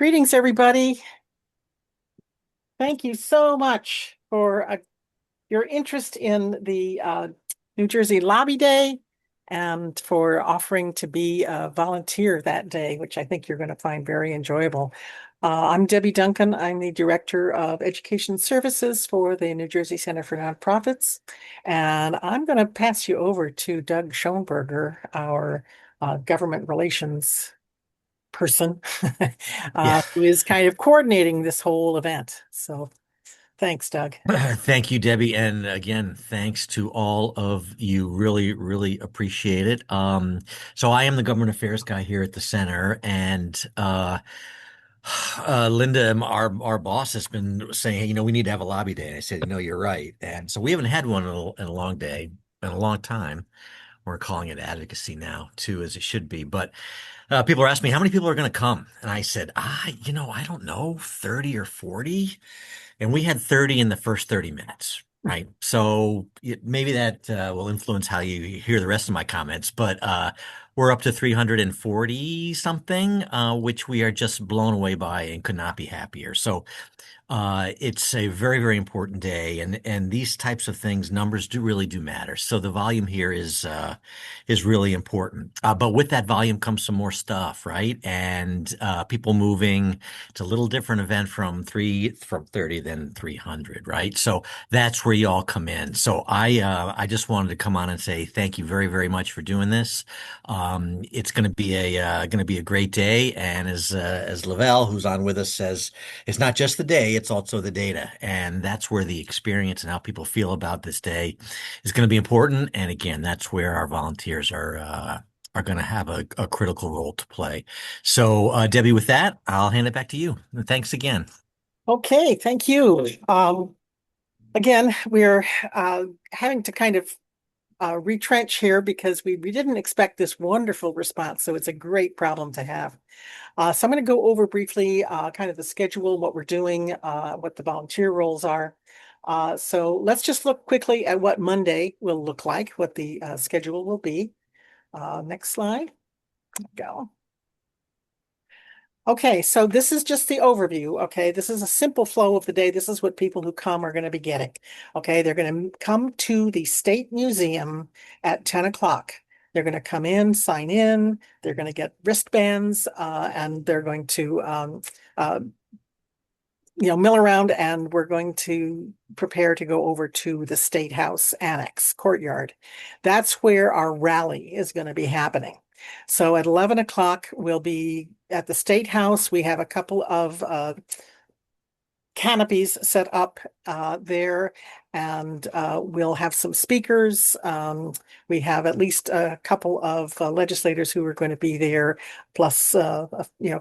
Greetings, everybody. Thank you so much for your interest in the New Jersey Lobby Day and for offering to be a volunteer that day, which I think you're going to find very enjoyable. I'm Debbie Duncan. I'm the Director of Education Services for the New Jersey Center for Nonprofits. And I'm going to pass you over to Doug Schoenberger, our government relations person Yeah. who is kind of coordinating this whole event. So thanks, Doug. Thank you, Debbie. And again, thanks to all of you. Really, really appreciate it. So I am the government affairs guy here at the center, and Linda, our boss, has been saying, hey, we need to have a lobby day. And I said, you're right. And so we haven't had one in a long day, in a long time. We're calling it advocacy now, too, as it should be. But people are asking me how many people are going to come, and I said, I don't know, 30 or 40. And we had 30 in the first 30 minutes, right? So maybe that will influence how you hear the rest of my comments, but we're up to 340 something, which we are just blown away by and could not be happier. So it's a very, very important day, and these types of things, numbers really do matter. So the volume here is really important. But with that volume comes some more stuff, right? And people moving. It's a little different event from 30 than 300, right? So that's where you all come in. So I just wanted to come on and say thank you very, very much for doing this. It's going to be a great day, and as Lavelle, who's on with us, says, it's not just the day, it's also the data. And that's where the experience and how people feel about this day is going to be important. And again, that's where our volunteers are going to have a critical role to play. So, Debbie, with that, I'll hand it back to you. And thanks again. Okay, thank you. Again, we're having to kind of retrench here because we didn't expect this wonderful response. So it's a great problem to have. So I'm going to go over briefly kind of the schedule, what we're doing, what the volunteer roles are. So let's just look quickly at what Monday will look like, what the schedule will be. Next slide. Go. Okay, so this is just the overview. Okay, this is a simple flow of the day. This is what people who come are going to be getting. Okay, they're going to come to the State Museum at 10 o'clock. They're going to come in, sign in, they're going to get wristbands, and they're going to uh, mill around, and we're going to prepare to go over to the State House Annex courtyard. That's where our rally is going to be happening. So at 11 o'clock, we'll be at the State House. We have a couple of canopies set up there, and we'll have some speakers. We have at least a couple of legislators who are going to be there, plus a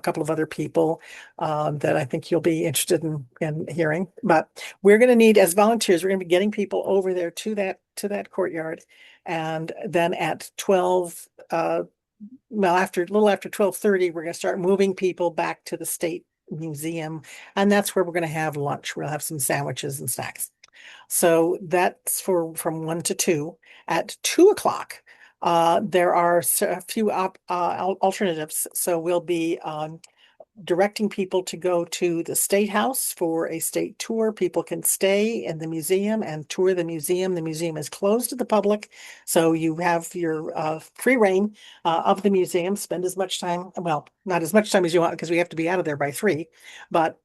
couple of other people that I think you'll be interested in hearing. But we're going to need, as volunteers, we're going to be getting people over there to that courtyard, and then at 12. Well, after a little after 12:30, we're going to start moving people back to the State Museum, and that's where we're going to have lunch. We'll have some sandwiches and snacks. So that's from 1 to 2. At 2 o'clock, there are a few alternatives. So we'll be directing people to go to the State House for a state tour. People can stay in the museum and tour the museum. The museum is closed to the public, so you have your free reign of the museum. Spend as much time, well, not as much time as you want because we have to be out of there by 3, but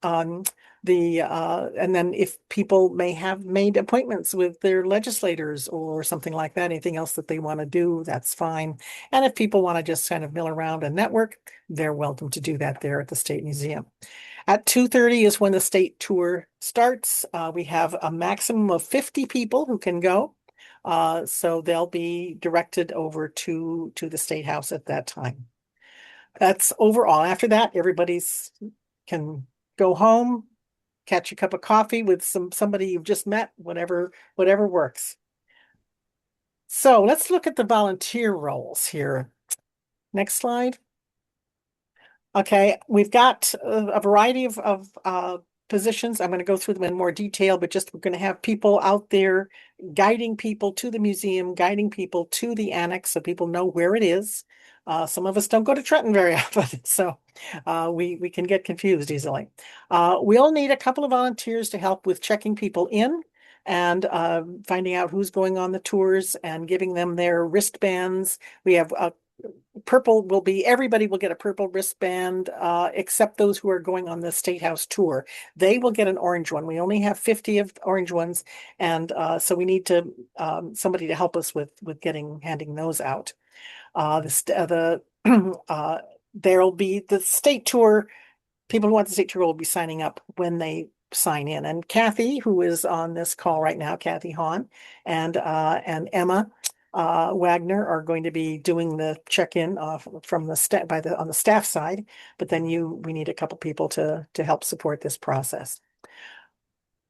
and then if people may have made appointments with their legislators or something like that, anything else that they want to do, that's fine. And if people want to just kind of mill around and network, they're welcome to do that there at the State Museum. At 2:30 is when the state tour starts. We have a maximum of 50 people who can go. So they'll be directed over to the State House at that time. That's overall. After that, everybody's can go home, catch a cup of coffee with somebody you've just met, whatever works. So let's look at the volunteer roles here. Next slide. Okay, we've got a variety of positions. I'm going to go through them in more detail, but just we're going to have people out there guiding people to the museum, guiding people to the annex so people know where it is. Some of us don't go to Trenton very often, so we can get confused easily. We'll need a couple of volunteers to help with checking people in and finding out who's going on the tours and giving them their wristbands. We have purple will be everybody will get a purple wristband except those who are going on the State House tour. They will get an orange one. We only have 50 of orange ones, and so we need to somebody to help us with handing those out. There'll be the state tour. People who want the state tour will be signing up when they sign in. And Kathy, who is on this call right now, Kathy Hahn, and Emma Wagner are going to be doing the check-in from the staff on the staff side. But then we need a couple people to help support this process.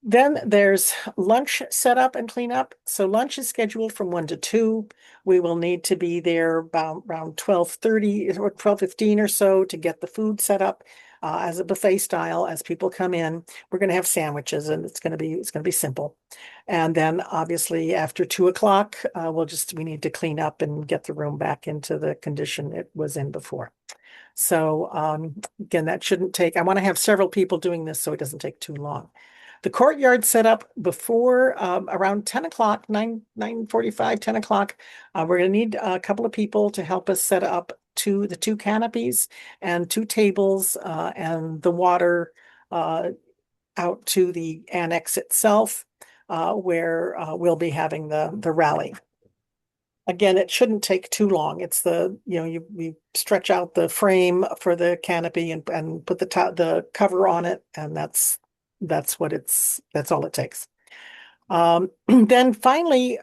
Then there's lunch setup and cleanup. So lunch is scheduled from 1 to 2. We will need to be there about around 12:30 or 12:15 or so to get the food set up as a buffet style as people come in. We're going to have sandwiches and it's going to be simple. And then obviously after 2 o'clock, we need to clean up and get the room back into the condition it was in before. So again, that shouldn't take, I want to have several people doing this so it doesn't take too long. The courtyard set up before around 10 o'clock, 9:45, 10 o'clock. We're going to need a couple of people to help us set up the two canopies and two tables and the water out to the annex itself where we'll be having the rally. Again, it shouldn't take too long. It's you stretch out the frame for the canopy and put the cover on it, and that's all it takes. Then finally,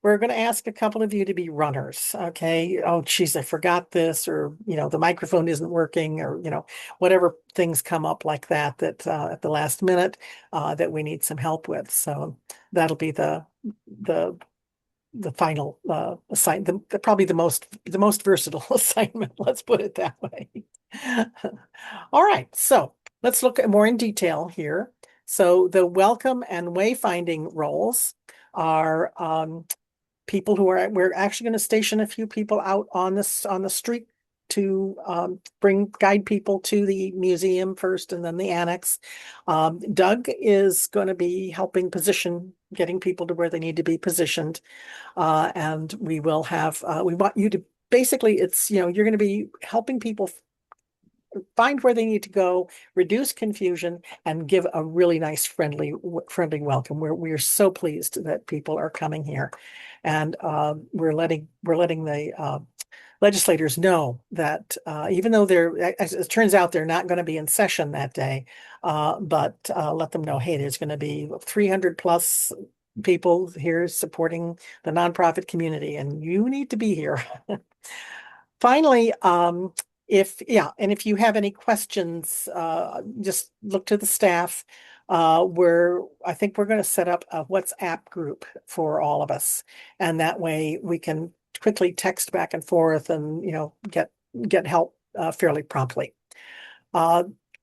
we're going to ask a couple of you to be runners. Okay. Oh, geez, I forgot this, or the microphone isn't working, or whatever things come up like that at the last minute that we need some help with. So that'll be the final assignment, probably the most versatile assignment. Let's put it that way. All right, so let's look at more in detail here. So the welcome and wayfinding roles are people we're actually going to station a few people out on the street to guide people to the museum first and then the annex. Doug is going to be helping getting people to where they need to be positioned. And we want you to basically, you're going to be helping people find where they need to go, reduce confusion, and give a really nice, friendly welcome. We're so pleased that people are coming here, and we're letting the legislators know that even though as it turns out, they're not going to be in session that day, but let them know, hey, there's going to be 300 plus people here supporting the nonprofit community, and you need to be here. Finally, if you have any questions, just look to the staff. I think we're going to set up a WhatsApp group for all of us, and that way we can quickly text back and forth and get help fairly promptly.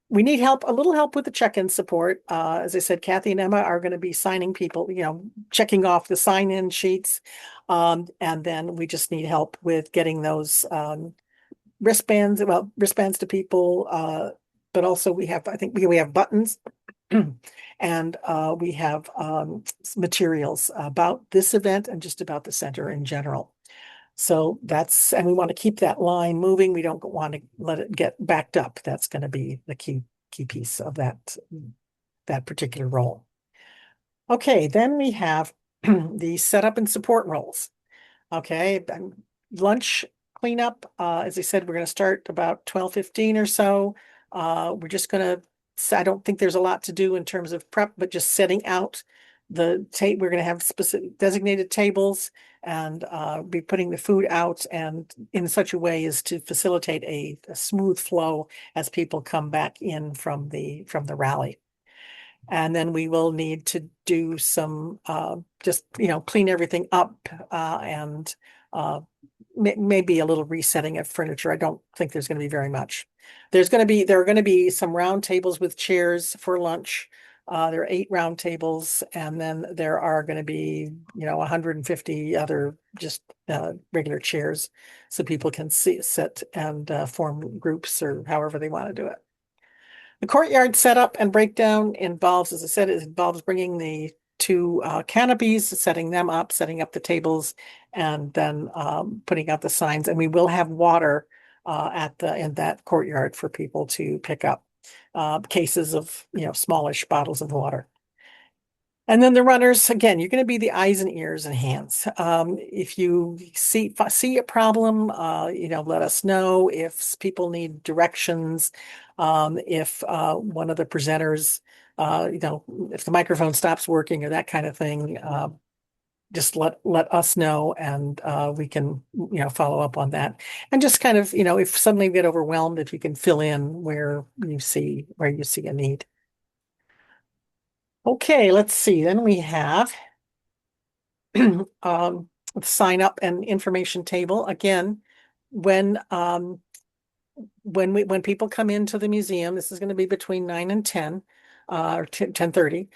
We need a little help with the check-in support. As I said, Kathy and Emma are going to be signing people, checking off the sign-in sheets. And then we just need help with getting those wristbands to people. But also I think we have buttons and we have materials about this event and just about the center in general. So and we want to keep that line moving. We don't want to let it get backed up. That's going to be the key piece of that particular role. Okay, then we have the setup and support roles. Okay, lunch cleanup. As I said, we're going to start about 12:15 or so. We're just going to, I don't think there's a lot to do in terms of prep, but just setting out we're going to have specific designated tables and be putting the food out and in such a way as to facilitate a smooth flow as people come back in from the rally. And then we will need to do some clean everything up and maybe a little resetting of furniture. I don't think there's going to be very much. There are going to be some round tables with chairs for lunch. There are 8 round tables, and then there are going to be, 150 other just regular chairs so people can sit and form groups or however they want to do it. The courtyard setup and breakdown involves, as I said, it involves bringing the 2 canopies, setting them up, setting up the tables, and then putting out the signs. And we will have water in that courtyard for people to pick up cases of, smallish bottles of water. And then the runners, again, you're going to be the eyes and ears and hands. If you see a problem, let us know. If people need directions, if one of the presenters, if the microphone stops working or that kind of thing, just let us know, and we can, follow up on that. And just kind of, if suddenly you get overwhelmed, if you can fill in where you see a need. Okay, let's see. Then we have the sign up and information table. Again, when when people come into the museum, this is going to be between 9 and 10, or 10:30.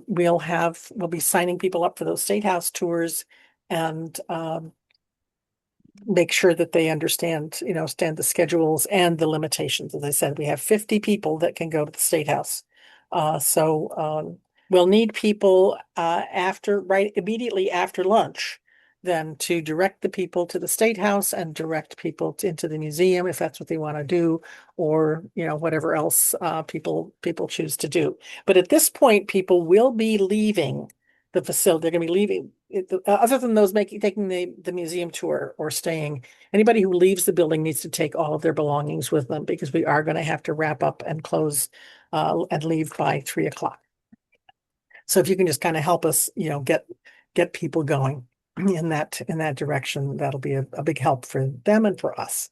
We'll be signing people up for those state house tours, and make sure that they understand the schedules and the limitations. As I said, we have 50 people that can go to the State House. So we'll need people right immediately after lunch, then to direct the people to the State House and direct people into the museum if that's what they want to do, or whatever else people choose to do. But at this point, people will be leaving the facility. They're going to be leaving. Other than those taking the museum tour or staying, anybody who leaves the building needs to take all of their belongings with them, because we are going to have to wrap up and close and leave by 3 o'clock. So if you can just kind of help us, get people going in that direction, that'll be a big help for them and for us.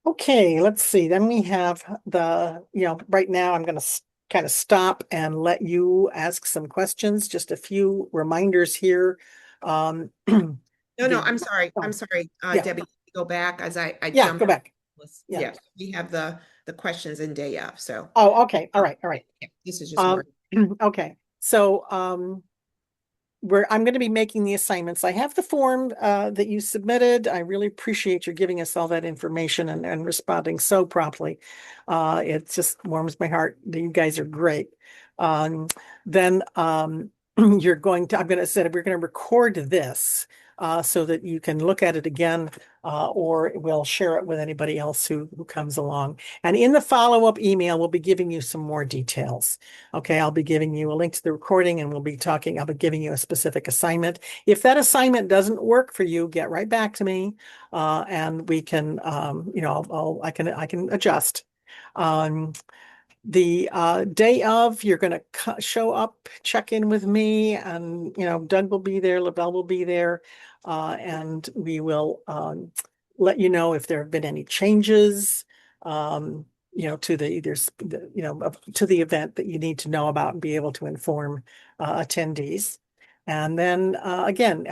Okay, let's see. Then we have right now I'm going to kind of stop and let you ask some questions. Just a few reminders here. No, I'm sorry. Oh, I'm sorry, yeah. Debbie, go back as I Yeah, jumped. go back. Yeah. Yeah. We have the questions in day of, so. Oh, okay. All right. Yeah, this is just more. Okay. So, I'm going to be making the assignments. I have the form that you submitted. I really appreciate you giving us all that information and responding so promptly. It just warms my heart. You guys are great. Then we're going to record this so that you can look at it again, or we'll share it with anybody else who comes along. And in the follow-up email, we'll be giving you some more details. Okay, I'll be giving you a link to the recording, and I'll be giving you a specific assignment. If that assignment doesn't work for you, get right back to me, and we can, I can adjust. The day of, you're going to show up, check in with me, and Doug will be there, Lavelle will be there, and we will let you know if there have been any changes to to the event that you need to know about and be able to inform attendees. And then again,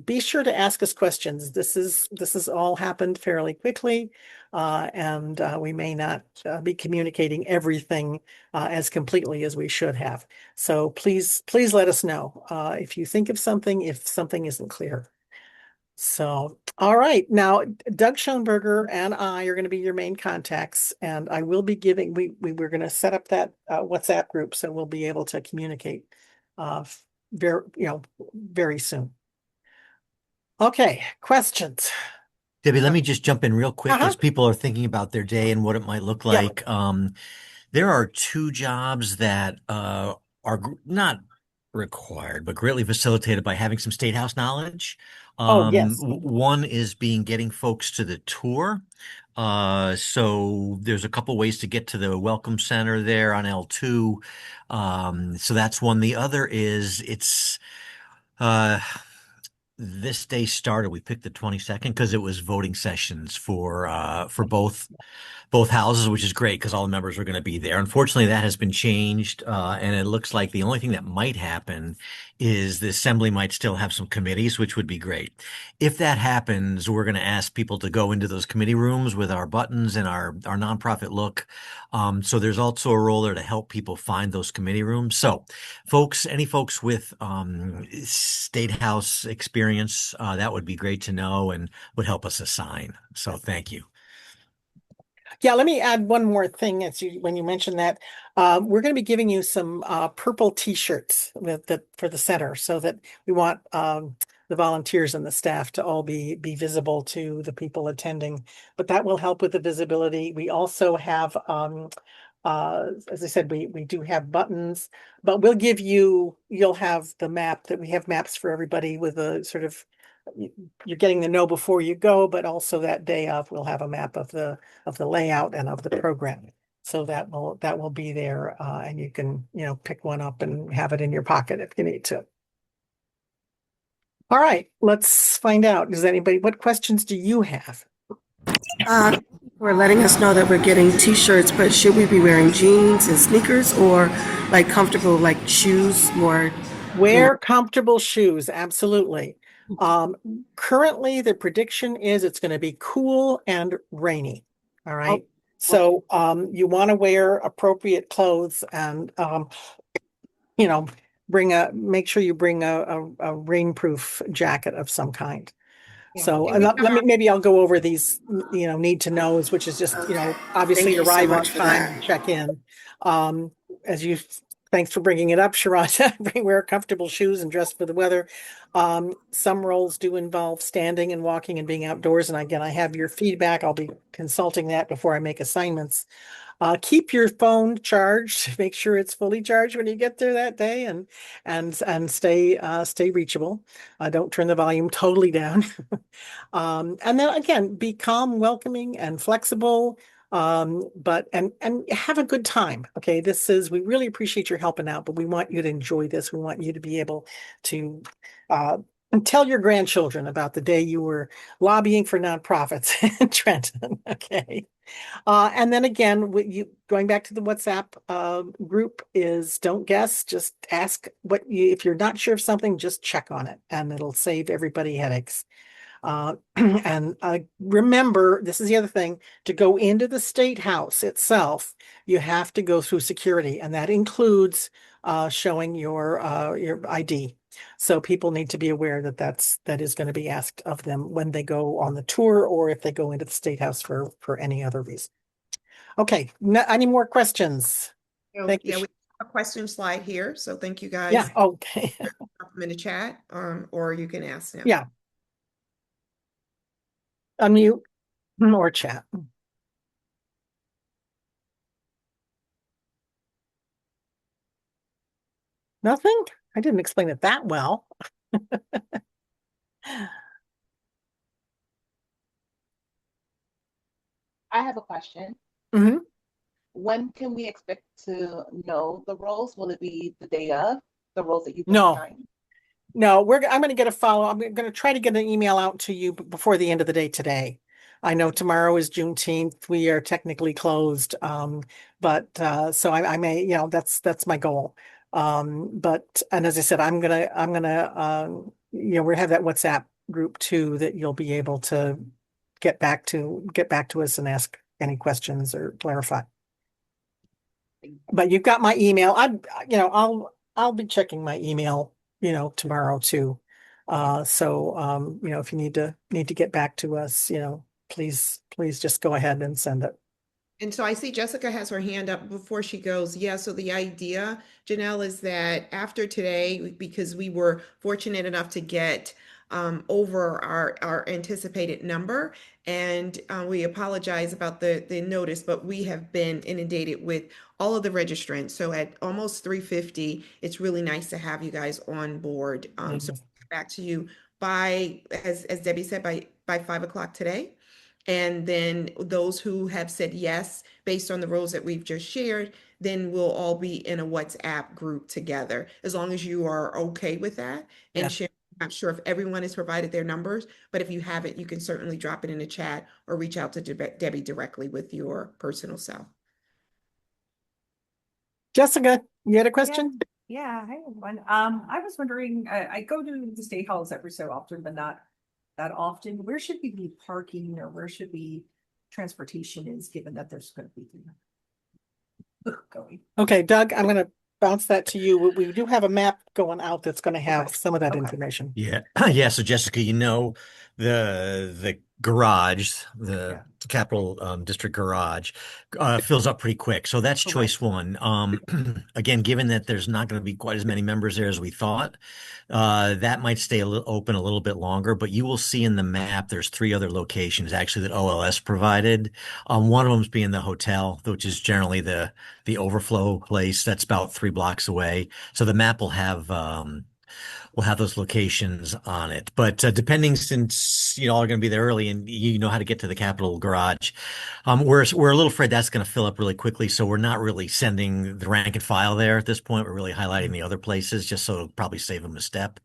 be sure to ask us questions. This has all happened fairly quickly, and we may not be communicating everything as completely as we should have. So please let us know if you think of something, if something isn't clear. So, all right. Now, Doug Schoenberger and I are going to be your main contacts, and I will be we're going to set up that WhatsApp group, so we'll be able to communicate very soon. Okay, questions. Debbie, let me just jump in real quick as people are thinking about their day and what it might look like. There are 2 jobs that are not required, but greatly facilitated by having some State House knowledge. Oh, yes. One is getting folks to the tour. So there's a couple ways to get to the Welcome Center there on L2. So that's one. The other is this day started, we picked the 22nd because it was voting sessions for both houses, which is great because all the members are going to be there. Unfortunately, that has been changed, and it looks like the only thing that might happen is the assembly might still have some committees, which would be great. If that happens, we're going to ask people to go into those committee rooms with our buttons and our nonprofit look. So there's also a role there to help people find those committee rooms. So, any folks with State House experience, that would be great to know and would help us assign. So thank you. Yeah, let me add one more thing when you mentioned that. We're going to be giving you some purple t-shirts for the center so that we want the volunteers and the staff to all be visible to the people attending. But that will help with the visibility. We also have as I said, we do have buttons, but you'll have the map that we have maps for everybody with a sort of, you're getting to know before you go, but also that day of, we'll have a map of the layout and of the program. So that will be there, and you can, pick one up and have it in your pocket if you need to. All right, let's find out. What questions do you have? For letting us know that we're getting t-shirts, but should we be wearing jeans and sneakers or like comfortable like shoes more? Wear comfortable shoes, absolutely. Currently the prediction is it's going to be cool and rainy. All right. Oh, So you want to wear appropriate clothes and make sure you bring a rainproof jacket of some kind. Yeah. So And we have maybe I'll go over these, need to knows, which is just, obviously Thank you so arrive on much for time, that. check in. Um, Thanks for bringing it up, Sharon. Wear comfortable shoes and dress for the weather. Some roles do involve standing and walking and being outdoors. And again, I have your feedback. I'll be consulting that before I make assignments. Keep your phone charged. Make sure it's fully charged when you get there that day, and stay reachable. Don't turn the volume totally down. And then again, be calm, welcoming, and flexible. But have a good time. Okay, we really appreciate your helping out, but we want you to enjoy this. We want you to be able to tell your grandchildren about the day you were lobbying for nonprofits in Trenton. Okay. And then again, going back to the WhatsApp group is don't guess, just ask if you're not sure of something, just check on it and it'll save everybody headaches. And remember, this is the other thing, to go into the State House itself, you have to go through security, and that includes showing your ID. So people need to be aware that is going to be asked of them when they go on the tour or if they go into the State House for any other reason. Okay, any more questions? Thank you. we have a question slide here. So thank you guys. Yeah, okay. Drop them in the chat, or you can ask them. Yeah. Unmute or chat. Nothing? I didn't explain it that well. I have a question. Mm-hmm. When can we expect to know the roles? Will it be the day of the roles that you've been No. assigned? No, I'm going to get I'm going to try to get an email out to you before the end of the day today. I know tomorrow is Juneteenth. We are technically closed. But so I may, that's my goal. And as I said, I'm gonna we have that WhatsApp group too that you'll be able to get back to us and ask any questions or clarify. But you've got my email. I'll be checking my email, tomorrow too. So if you need to get back to us, please just go ahead and send it. And so I see Jessica has her hand up before she goes. Yeah, so the idea, Janelle, is that after today, because we were fortunate enough to get over our anticipated number, and we apologize about the notice, but we have been inundated with all of the registrants. So at almost 350, it's really nice to have you guys on board. So back to you by, as Debbie said, by 5 o'clock today. And then those who have said yes, based on the roles that we've just shared, then we'll all be in a WhatsApp group together, as long as you are okay with that and Yes. sharing I'm not sure if everyone has provided their numbers, but if you haven't, you can certainly drop it in the chat or reach out to Debbie directly with your personal cell. Jessica, you had a question? Yeah, hi everyone. I was wondering, I go to the state halls every so often, but not that often. Where should we be parking, or where should we transportation is, given that there's going to be going? Okay, Doug, I'm going to bounce that to you. We do have a map going out that's going to have Okay. some of that Okay. information. Yeah. Yeah. So Jessica, the garage, the Capital District garage fills up pretty quick. So that's Okay. choice one. Again, given that there's not going to be quite as many members there as we thought, that might stay open a little bit longer, but you will see in the map there's 3 other locations actually that OLS provided. One of them's being the hotel, which is generally the overflow place. That's about 3 blocks away. So the map will have those locations on it. But depending, since you all are going to be there early and you know how to get to the Capitol garage, we're a little afraid that's going to fill up really quickly. So we're not really sending the rank and file there at this point. We're really highlighting the other places just so it'll probably save them a step.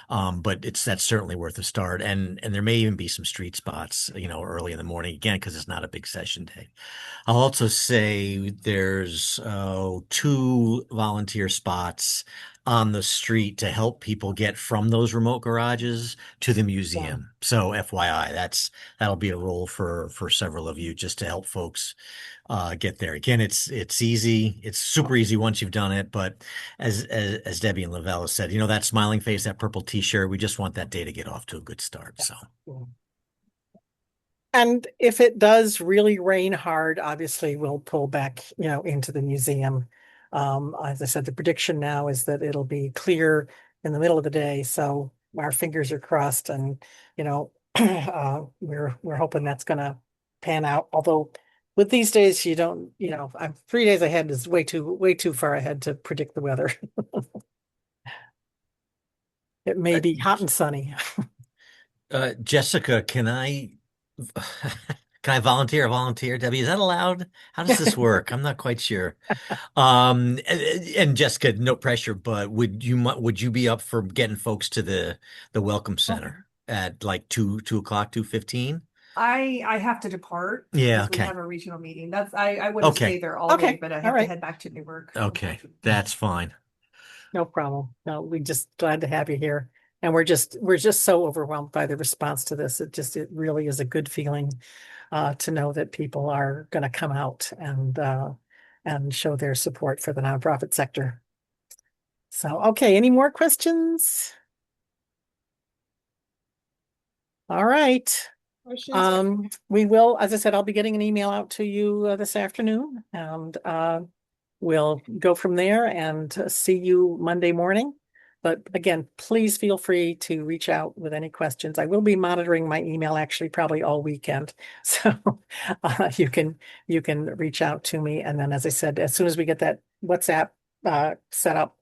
But that's certainly worth a start. And there may even be some street spots, early in the morning again, because it's not a big session day. I'll also say there's 2 volunteer spots on the street to help people get from those remote garages to the museum. So FYI, that'll be a role for several of you just to help folks get there. Again, it's easy. It's super easy once you've done it. But as Debbie and Lavelle have said, that smiling face, that purple t-shirt, we just want that day to get off to a good start. So. And if it does really rain hard, obviously we'll pull back, into the museum. As I said, the prediction now is that it'll be clear in the middle of the day. So our fingers are crossed, and we're hoping that's going to pan out. Although with these days, you don't, I'm 3 days ahead is way too far ahead to predict the weather. It may be hot and sunny. Jessica, can I volunteer? Debbie, is that allowed? How does this work? I'm not quite sure. And Jessica, no pressure, but would you be up for getting folks to the Welcome Center at like 2:00, 2:15? I have to depart. Yeah, because okay. We have a regional meeting. I would have Okay. stayed there all Okay, day, but I all have right. to head back to Newark. Okay, that's fine. No problem. No, we just glad to have you here. And we're just so overwhelmed by the response to this. It really is a good feeling to know that people are going to come out and show their support for the nonprofit sector. So, okay, any more questions? All right. Questions? We will, as I said, I'll be getting an email out to you this afternoon, and we'll go from there and see you Monday morning. But again, please feel free to reach out with any questions. I will be monitoring my email actually probably all weekend. So you can reach out to me. And then, as I said, as soon as we get that WhatsApp set up,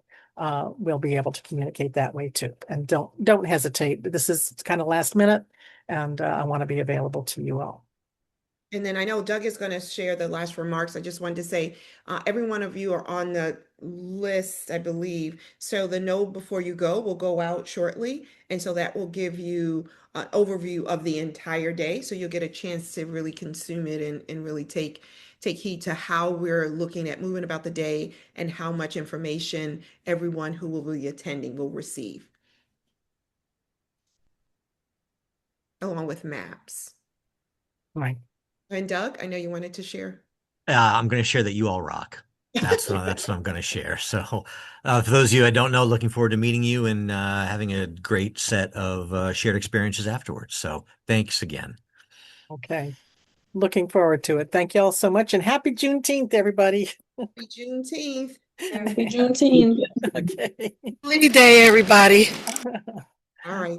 we'll be able to communicate that way too. And don't hesitate. This is kind of last minute, and I want to be available to you all. And then I know Doug is going to share the last remarks. I just wanted to say, every one of you are on the list, I believe. So the Know Before You Go will go out shortly. And so that will give you an overview of the entire day. So you'll get a chance to really consume it and really take heed to how we're looking at moving about the day and how much information everyone who will be attending will receive, along with maps. Right. And Doug, I know you wanted to share. I'm going to share that you all rock. That's what I'm going to share. So for those of you I don't know, looking forward to meeting you and having a great set of shared experiences afterwards. So thanks again. Okay. Looking forward to it. Thank you all so much, and happy Juneteenth, everybody. Happy Juneteenth. Happy Juneteenth. Okay. Day, everybody. All right.